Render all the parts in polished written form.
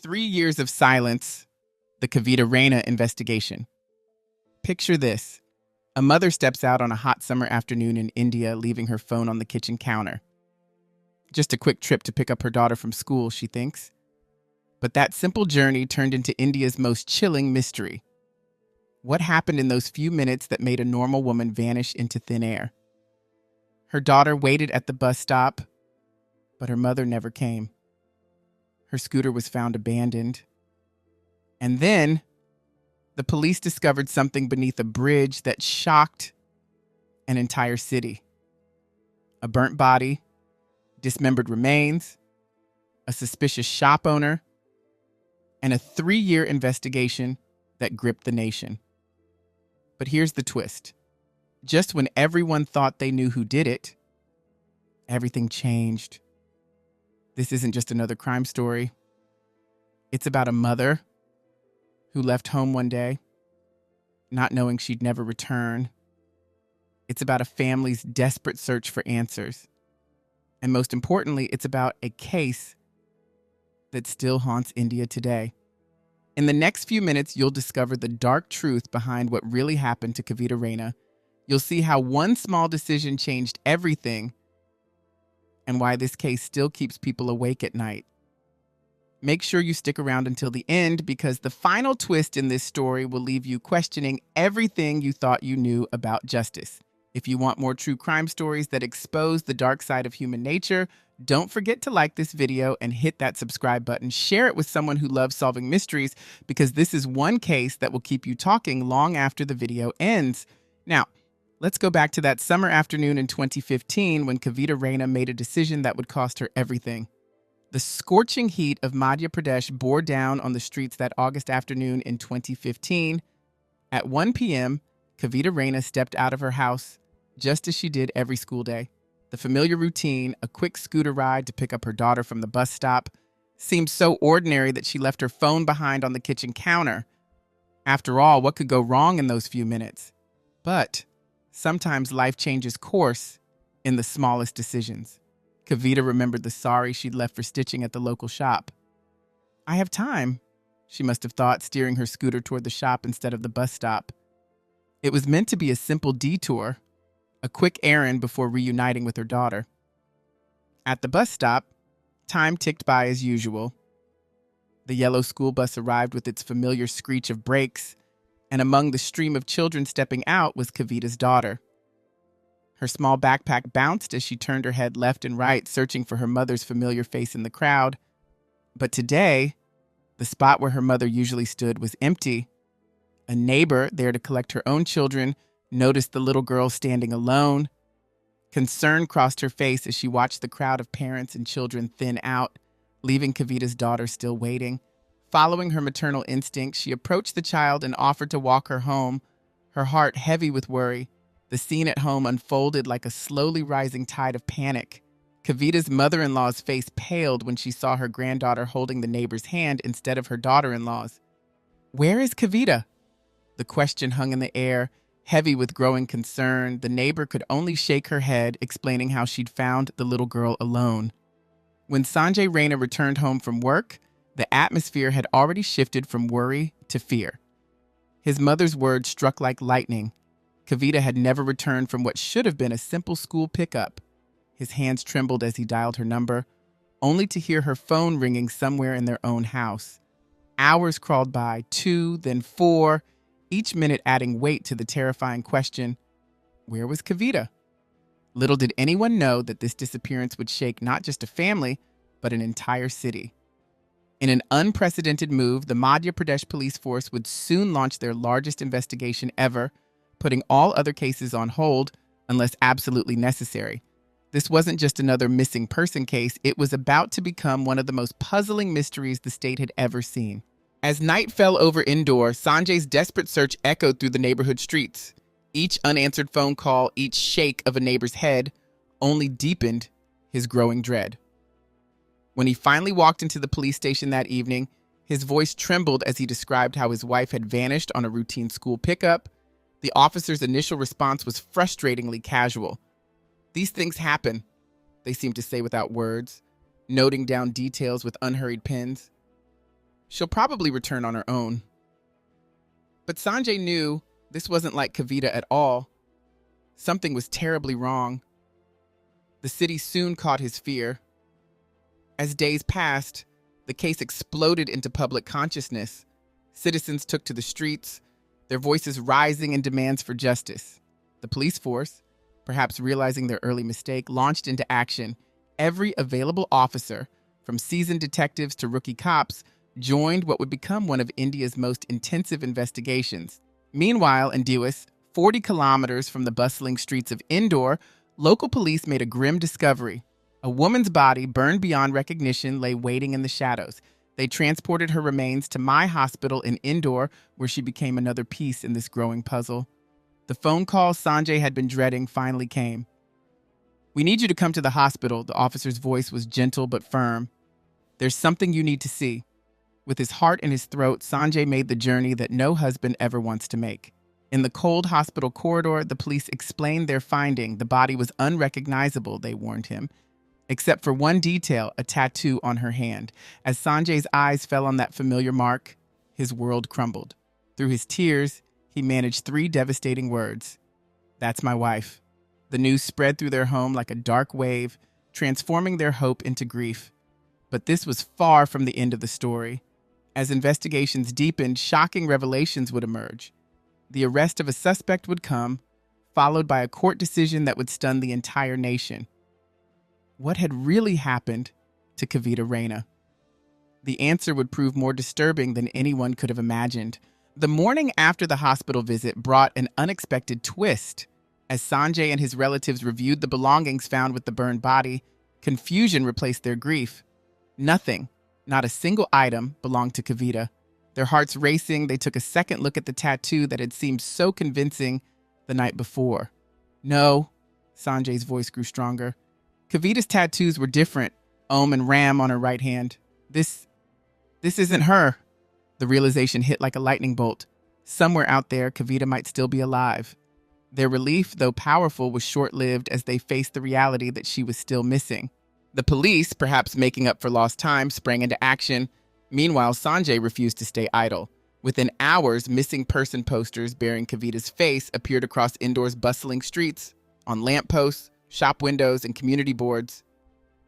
3 years of silence, the Kabita Raina investigation. Picture this. A mother steps out on a hot summer afternoon in India, leaving her phone on the kitchen counter. Just a quick trip to pick up her daughter from school, she thinks. But that simple journey turned into India's most chilling mystery. What happened in those few minutes that made a normal woman vanish into thin air? Her daughter waited at the bus stop, but her mother never came. Her scooter was found abandoned. And then, the police discovered something beneath a bridge that shocked an entire city. A burnt body, dismembered remains, a suspicious shop owner, and a 3-year investigation that gripped the nation. But here's the twist. Just when everyone thought they knew who did it, everything changed. This isn't just another crime story. It's about a mother who left home one day, not knowing she'd never return. It's about a family's desperate search for answers. And most importantly, it's about a case that still haunts India today. In the next few minutes, you'll discover the dark truth behind what really happened to Kabita Raina. You'll see how one small decision changed everything and why this case still keeps people awake at night. Make sure you stick around until the end, because the final twist in this story will leave you questioning everything you thought you knew about justice. If you want more true crime stories that expose the dark side of human nature, don't forget to like this video and hit that subscribe button. Share it with someone who loves solving mysteries, because this is one case that will keep you talking long after the video ends. Now, let's go back to that summer afternoon in 2015 when Kabita Raina made a decision that would cost her everything. The scorching heat of Madhya Pradesh bore down on the streets that August afternoon in 2015. At 1 p.m., Kabita Raina stepped out of her house just as she did every school day. The familiar routine, a quick scooter ride to pick up her daughter from the bus stop, seemed so ordinary that she left her phone behind on the kitchen counter. After all, what could go wrong in those few minutes? But sometimes life changes course in the smallest decisions. Kabita remembered the sari she'd left for stitching at the local shop. I have time, she must have thought, steering her scooter toward the shop instead of the bus stop. It was meant to be a simple detour, a quick errand before reuniting with her daughter. At the bus stop, time ticked by as usual. The yellow school bus arrived with its familiar screech of brakes, and among the stream of children stepping out was Kavita's daughter. Her small backpack bounced as she turned her head left and right, searching for her mother's familiar face in the crowd. But today, the spot where her mother usually stood was empty. A neighbor, there to collect her own children, noticed the little girl standing alone. Concern crossed her face as she watched the crowd of parents and children thin out, leaving Kavita's daughter still waiting. Following her maternal instinct, she approached the child and offered to walk her home, her heart heavy with worry. The scene at home unfolded like a slowly rising tide of panic. Kavita's mother-in-law's face paled when she saw her granddaughter holding the neighbor's hand instead of her daughter-in-law's. "Where is Kabita?" The question hung in the air, heavy with growing concern. The neighbor could only shake her head, explaining how she'd found the little girl alone. When Sanjay Raina returned home from work, the atmosphere had already shifted from worry to fear. His mother's words struck like lightning. Kabita had never returned from what should have been a simple school pickup. His hands trembled as he dialed her number, only to hear her phone ringing somewhere in their own house. Hours crawled by, 2, then 4, each minute adding weight to the terrifying question, where was Kabita? Little did anyone know that this disappearance would shake not just a family, but an entire city. In an unprecedented move, the Madhya Pradesh police force would soon launch their largest investigation ever, putting all other cases on hold unless absolutely necessary. This wasn't just another missing person case, it was about to become one of the most puzzling mysteries the state had ever seen. As night fell over Indore, Sanjay's desperate search echoed through the neighborhood streets. Each unanswered phone call, each shake of a neighbor's head, only deepened his growing dread. When he finally walked into the police station that evening, his voice trembled as he described how his wife had vanished on a routine school pickup. The officer's initial response was frustratingly casual. "These things happen," they seemed to say without words, noting down details with unhurried pens. She'll probably return on her own. But Sanjay knew this wasn't like Kavita at all. Something was terribly wrong. The city soon caught his fear. As days passed, the case exploded into public consciousness. Citizens took to the streets, their voices rising in demands for justice. The police force, perhaps realizing their early mistake, launched into action. Every available officer, from seasoned detectives to rookie cops, joined what would become one of India's most intensive investigations. Meanwhile, in Diwas, 40 kilometers from the bustling streets of Indore, local police made a grim discovery. A woman's body, burned beyond recognition, lay waiting in the shadows. They transported her remains to my hospital in Indore, where she became another piece in this growing puzzle. The phone call Sanjay had been dreading finally came. "We need you to come to the hospital," the officer's voice was gentle but firm. "There's something you need to see." With his heart in his throat, Sanjay made the journey that no husband ever wants to make. In the cold hospital corridor, the police explained their finding. The body was unrecognizable, they warned him, except for one detail, a tattoo on her hand. As Sanjay's eyes fell on that familiar mark, his world crumbled. Through his tears, he managed 3 devastating words. "That's my wife." The news spread through their home like a dark wave, transforming their hope into grief. But this was far from the end of the story. As investigations deepened, shocking revelations would emerge. The arrest of a suspect would come, followed by a court decision that would stun the entire nation. What had really happened to Kabita Raina? The answer would prove more disturbing than anyone could have imagined. The morning after the hospital visit brought an unexpected twist. As Sanjay and his relatives reviewed the belongings found with the burned body, confusion replaced their grief. Nothing, not a single item, belonged to Kavita. Their hearts racing, they took a second look at the tattoo that had seemed so convincing the night before. "No," Sanjay's voice grew stronger. "Kavita's tattoos were different, Om and Ram on her right hand. This isn't her." The realization hit like a lightning bolt. Somewhere out there, Kavita might still be alive. Their relief, though powerful, was short-lived as they faced the reality that she was still missing. The police, perhaps making up for lost time, sprang into action. Meanwhile, Sanjay refused to stay idle. Within hours, missing person posters bearing Kavita's face appeared across Indore's bustling streets, on lampposts, shop windows, and community boards.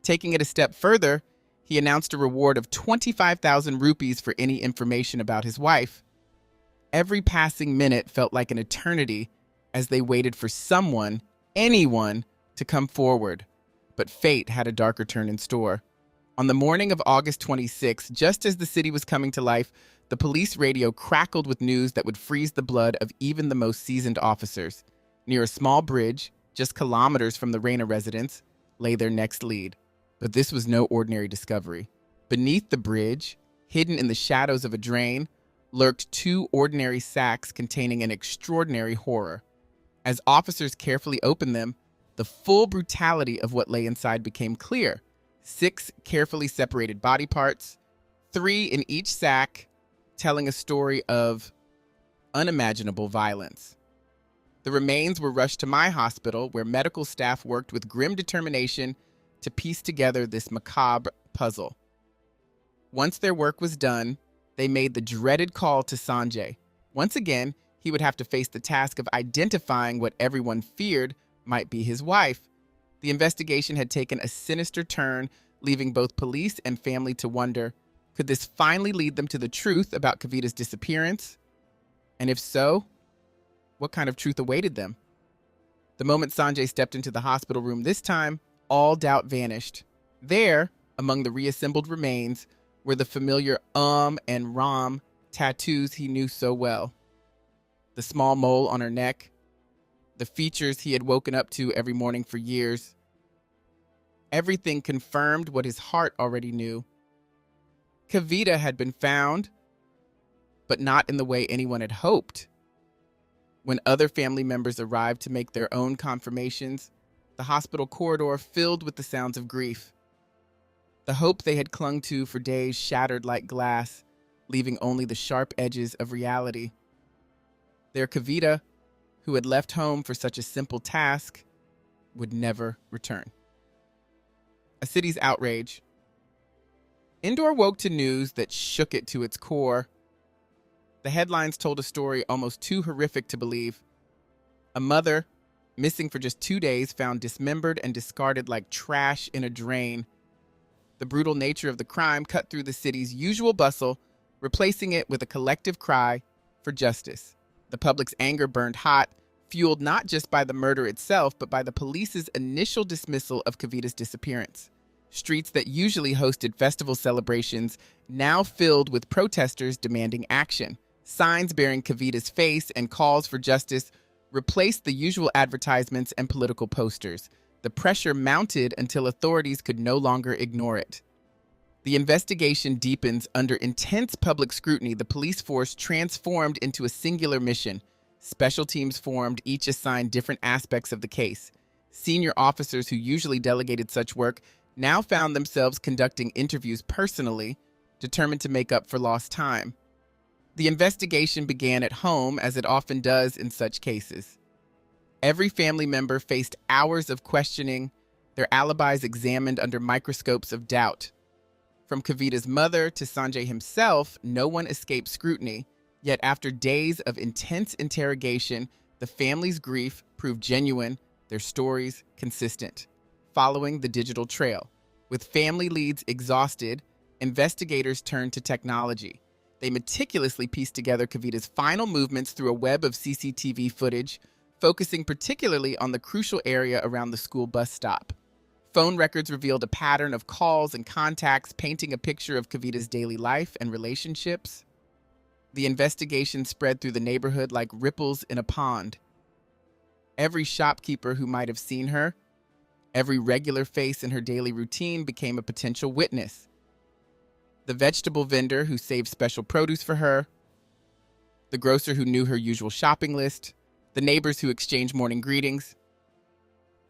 Taking it a step further, he announced a reward of 25,000 rupees for any information about his wife. Every passing minute felt like an eternity as they waited for someone, anyone, to come forward. But fate had a darker turn in store. On the morning of August 26, just as the city was coming to life, the police radio crackled with news that would freeze the blood of even the most seasoned officers. Near a small bridge, just kilometers from the Raina residence, lay their next lead. But this was no ordinary discovery. Beneath the bridge, hidden in the shadows of a drain, lurked 2 ordinary sacks containing an extraordinary horror. As officers carefully opened them, the full brutality of what lay inside became clear. 6 carefully separated body parts, 3 in each sack, telling a story of unimaginable violence. The remains were rushed to my hospital, where medical staff worked with grim determination to piece together this macabre puzzle. Once their work was done, they made the dreaded call to Sanjay. Once again, he would have to face the task of identifying what everyone feared might be his wife. The investigation had taken a sinister turn, leaving both police and family to wonder, could this finally lead them to the truth about Kavita's disappearance? And if so, what kind of truth awaited them? The moment Sanjay stepped into the hospital room this time, all doubt vanished. There, among the reassembled remains, were the familiar and Ram tattoos he knew so well. The small mole on her neck, the features he had woken up to every morning for years. Everything confirmed what his heart already knew. Kavita had been found, but not in the way anyone had hoped. When other family members arrived to make their own confirmations, the hospital corridor filled with the sounds of grief. The hope they had clung to for days shattered like glass, leaving only the sharp edges of reality. Their Kabita, who had left home for such a simple task, would never return. A city's outrage. Indore woke to news that shook it to its core. The headlines told a story almost too horrific to believe. A mother, missing for just 2 days, found dismembered and discarded like trash in a drain. The brutal nature of the crime cut through the city's usual bustle, replacing it with a collective cry for justice. The public's anger burned hot, fueled not just by the murder itself, but by the police's initial dismissal of Kavita's disappearance. Streets that usually hosted festival celebrations now filled with protesters demanding action. Signs bearing Kavita's face and calls for justice replaced the usual advertisements and political posters. The pressure mounted until authorities could no longer ignore it. The investigation deepens under intense public scrutiny. The police force transformed into a singular mission. Special teams formed, each assigned different aspects of the case. Senior officers who usually delegated such work now found themselves conducting interviews personally, determined to make up for lost time. The investigation began at home, as it often does in such cases. Every family member faced hours of questioning, their alibis examined under microscopes of doubt. From Kavita's mother to Sanjay himself, no one escaped scrutiny, yet after days of intense interrogation, the family's grief proved genuine, their stories consistent. Following the digital trail. With family leads exhausted, investigators turned to technology. They meticulously pieced together Kavita's final movements through a web of CCTV footage, focusing particularly on the crucial area around the school bus stop. Phone records revealed a pattern of calls and contacts, painting a picture of Kavita's daily life and relationships. The investigation spread through the neighborhood like ripples in a pond. Every shopkeeper who might have seen her, every regular face in her daily routine became a potential witness. The vegetable vendor who saved special produce for her, the grocer who knew her usual shopping list, the neighbors who exchanged morning greetings.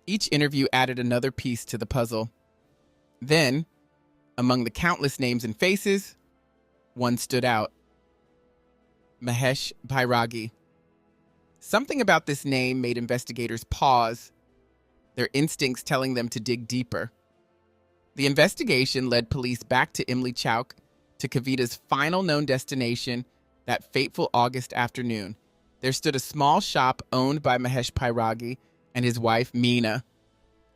Each interview added another piece to the puzzle. Then, among the countless names and faces, one stood out. Mahesh Bhairagi. Something about this name made investigators pause, their instincts telling them to dig deeper. The investigation led police back to Imli Chowk, to Kavita's final known destination, that fateful August afternoon. There stood a small shop owned by Mahesh Bhairagi and his wife, Meena.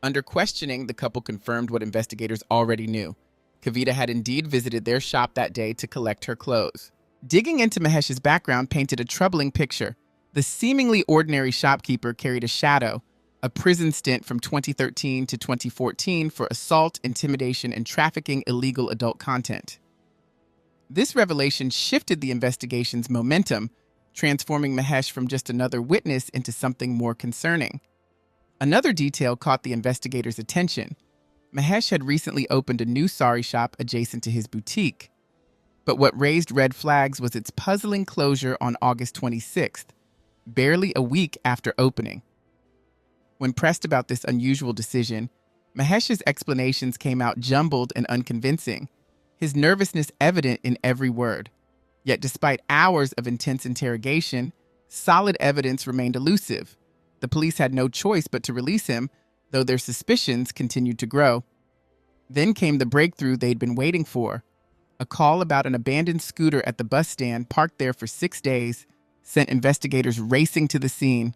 Under questioning, the couple confirmed what investigators already knew. Kavita had indeed visited their shop that day to collect her clothes. Digging into Mahesh's background painted a troubling picture. The seemingly ordinary shopkeeper carried a shadow, a prison stint from 2013 to 2014 for assault, intimidation, and trafficking illegal adult content. This revelation shifted the investigation's momentum, transforming Mahesh from just another witness into something more concerning. Another detail caught the investigators' attention. Mahesh had recently opened a new sari shop adjacent to his boutique. But what raised red flags was its puzzling closure on August 26th, barely a week after opening. When pressed about this unusual decision, Mahesh's explanations came out jumbled and unconvincing, his nervousness evident in every word. Yet despite hours of intense interrogation, solid evidence remained elusive. The police had no choice but to release him, though their suspicions continued to grow. Then came the breakthrough they'd been waiting for. A call about an abandoned scooter at the bus stand parked there for 6 days sent investigators racing to the scene.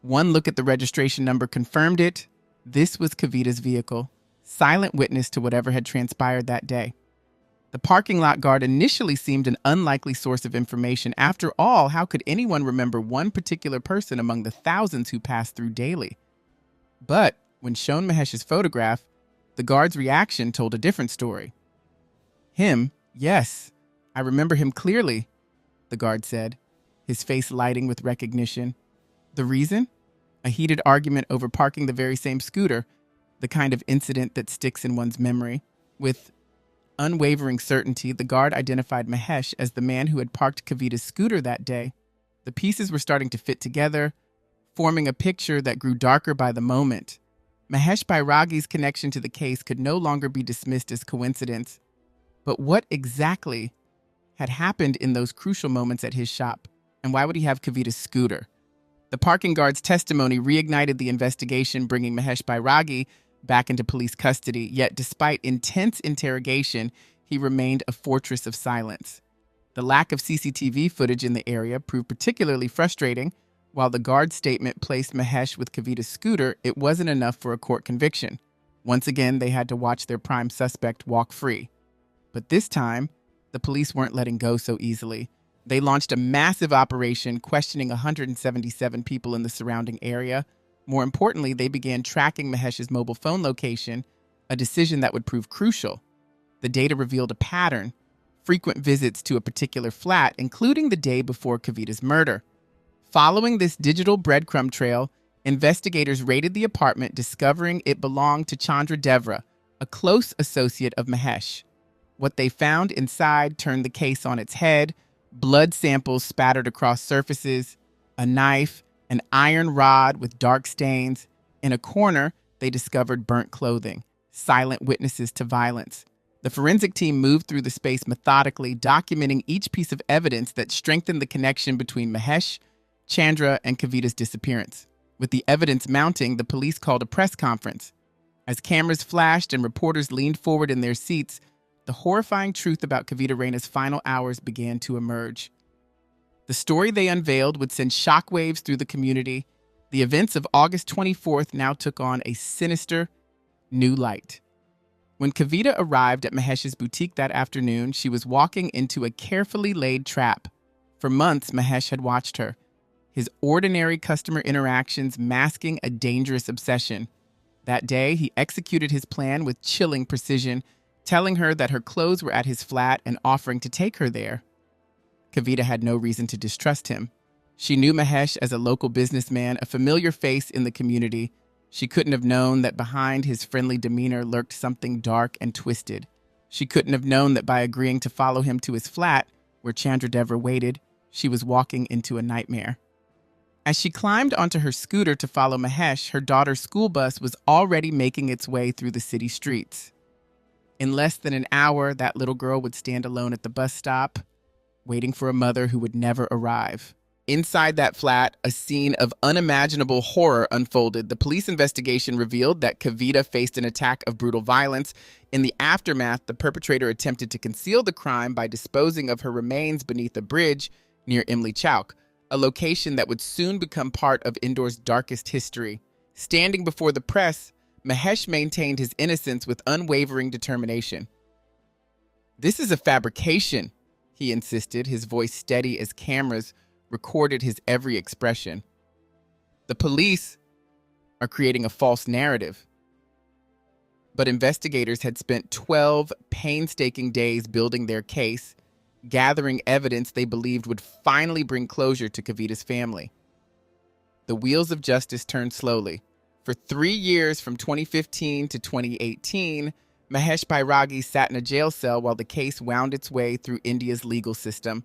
One look at the registration number confirmed it. This was Kavita's vehicle, silent witness to whatever had transpired that day. The parking lot guard initially seemed an unlikely source of information. After all, how could anyone remember one particular person among the thousands who passed through daily? But when shown Mahesh's photograph, the guard's reaction told a different story. Him, yes, I remember him clearly, the guard said, his face lighting with recognition. The reason? A heated argument over parking the very same scooter, the kind of incident that sticks in one's memory. With unwavering certainty, the guard identified Mahesh as the man who had parked Kavita's scooter that day. The pieces were starting to fit together, forming a picture that grew darker by the moment. Mahesh Bairagi's connection to the case could no longer be dismissed as coincidence. But what exactly had happened in those crucial moments at his shop? And why would he have Kavita's scooter? The parking guard's testimony reignited the investigation, bringing Mahesh Bairagi back into police custody. Yet, despite intense interrogation, he remained a fortress of silence. The lack of CCTV footage in the area proved particularly frustrating. While the guard's statement placed Mahesh with Kavita's scooter, it wasn't enough for a court conviction. Once again, they had to watch their prime suspect walk free. But this time, the police weren't letting go so easily. They launched a massive operation, questioning 177 people in the surrounding area. More importantly, they began tracking Mahesh's mobile phone location, a decision that would prove crucial. The data revealed a pattern: frequent visits to a particular flat, including the day before Kavita's murder. Following this digital breadcrumb trail, investigators raided the apartment, discovering it belonged to Chandra Devra, a close associate of Mahesh. What they found inside turned the case on its head: blood samples spattered across surfaces, a knife, an iron rod with dark stains. In a corner, they discovered burnt clothing, silent witnesses to violence. The forensic team moved through the space methodically, documenting each piece of evidence that strengthened the connection between Mahesh, Chandra, and Kavita's disappearance. With the evidence mounting, the police called a press conference. As cameras flashed and reporters leaned forward in their seats, the horrifying truth about Kabita Raina's final hours began to emerge. The story they unveiled would send shockwaves through the community. The events of August 24th now took on a sinister, new light. When Kabita arrived at Mahesh's boutique that afternoon, she was walking into a carefully laid trap. For months, Mahesh had watched her, his ordinary customer interactions masking a dangerous obsession. That day, he executed his plan with chilling precision, telling her that her clothes were at his flat and offering to take her there. Kabita had no reason to distrust him. She knew Mahesh as a local businessman, a familiar face in the community. She couldn't have known that behind his friendly demeanor lurked something dark and twisted. She couldn't have known that by agreeing to follow him to his flat, where Chandra Devra waited, she was walking into a nightmare. As she climbed onto her scooter to follow Mahesh, her daughter's school bus was already making its way through the city streets. In less than an hour, that little girl would stand alone at the bus stop, waiting for a mother who would never arrive. Inside that flat, a scene of unimaginable horror unfolded. The police investigation revealed that Kavita faced an attack of brutal violence. In the aftermath, the perpetrator attempted to conceal the crime by disposing of her remains beneath a bridge near Imli Chowk, a location that would soon become part of Indore's darkest history. Standing before the press, Mahesh maintained his innocence with unwavering determination. "This is a fabrication," he insisted, his voice steady as cameras recorded his every expression. "The police are creating a false narrative." But investigators had spent 12 painstaking days building their case, gathering evidence they believed would finally bring closure to Kavita's family. The wheels of justice turned slowly. For 3 years, from 2015 to 2018, Mahesh Bairagi sat in a jail cell while the case wound its way through India's legal system.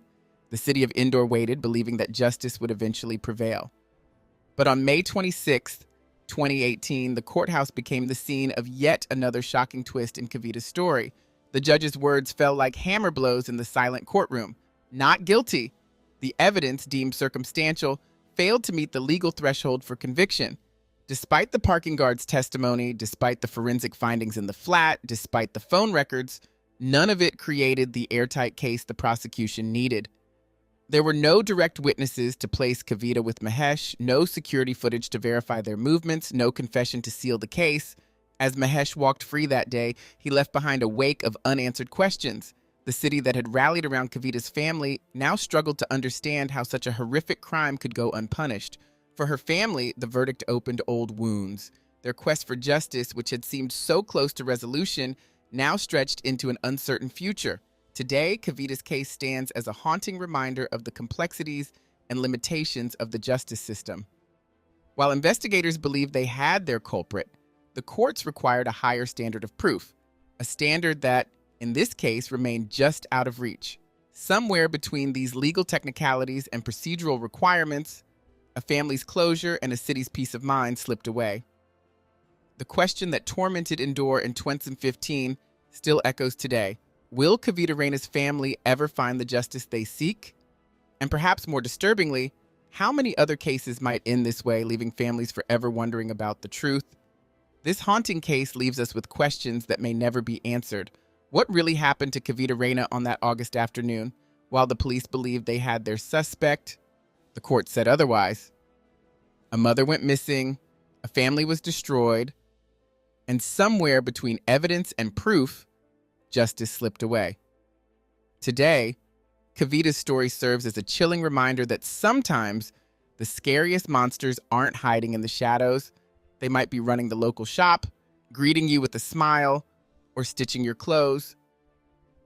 The city of Indore waited, believing that justice would eventually prevail. But on May 26, 2018, the courthouse became the scene of yet another shocking twist in Kavita's story. The judge's words fell like hammer blows in the silent courtroom. Not guilty. The evidence, deemed circumstantial, failed to meet the legal threshold for conviction. Despite the parking guard's testimony, despite the forensic findings in the flat, despite the phone records, none of it created the airtight case the prosecution needed. There were no direct witnesses to place Kabita with Mahesh, no security footage to verify their movements, no confession to seal the case. As Mahesh walked free that day, he left behind a wake of unanswered questions. The city that had rallied around Kavita's family now struggled to understand how such a horrific crime could go unpunished. For her family, the verdict opened old wounds. Their quest for justice, which had seemed so close to resolution, now stretched into an uncertain future. Today, Kavita's case stands as a haunting reminder of the complexities and limitations of the justice system. While investigators believed they had their culprit, the courts required a higher standard of proof, a standard that, in this case, remained just out of reach. Somewhere between these legal technicalities and procedural requirements, a family's closure and a city's peace of mind slipped away. The question that tormented Indore in 2015 still echoes today. Will Kabita Raina's family ever find the justice they seek? And perhaps more disturbingly, how many other cases might end this way, leaving families forever wondering about the truth? This haunting case leaves us with questions that may never be answered. What really happened to Kabita Raina on that August afternoon? While the police believed they had their suspect, the court said otherwise. A mother went missing, a family was destroyed, and somewhere between evidence and proof, justice slipped away. Today, Kavita's story serves as a chilling reminder that sometimes the scariest monsters aren't hiding in the shadows. They might be running the local shop, greeting you with a smile, or stitching your clothes.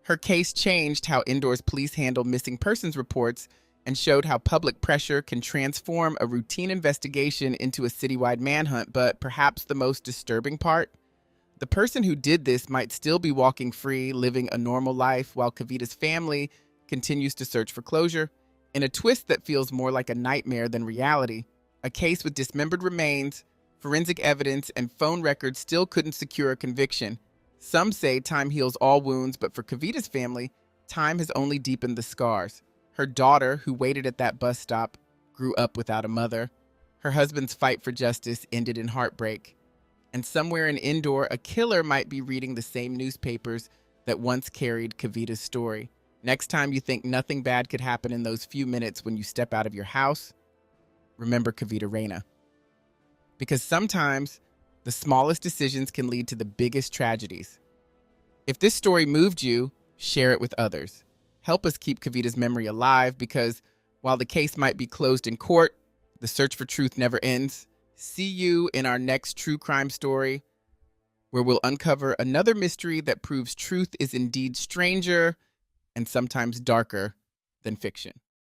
Her case changed how indoors police handle missing persons reports and showed how public pressure can transform a routine investigation into a citywide manhunt. But perhaps the most disturbing part? The person who did this might still be walking free, living a normal life, while Kavita's family continues to search for closure. In a twist that feels more like a nightmare than reality, a case with dismembered remains, forensic evidence, and phone records still couldn't secure a conviction. Some say time heals all wounds, but for Kavita's family, time has only deepened the scars. Her daughter, who waited at that bus stop, grew up without a mother. Her husband's fight for justice ended in heartbreak. And somewhere in Indore, a killer might be reading the same newspapers that once carried Kavita's story. Next time you think nothing bad could happen in those few minutes when you step out of your house, remember Kabita Raina. Because sometimes the smallest decisions can lead to the biggest tragedies. If this story moved you, share it with others. Help us keep Kavita's memory alive, because while the case might be closed in court, the search for truth never ends. See you in our next true crime story, where we'll uncover another mystery that proves truth is indeed stranger and sometimes darker than fiction.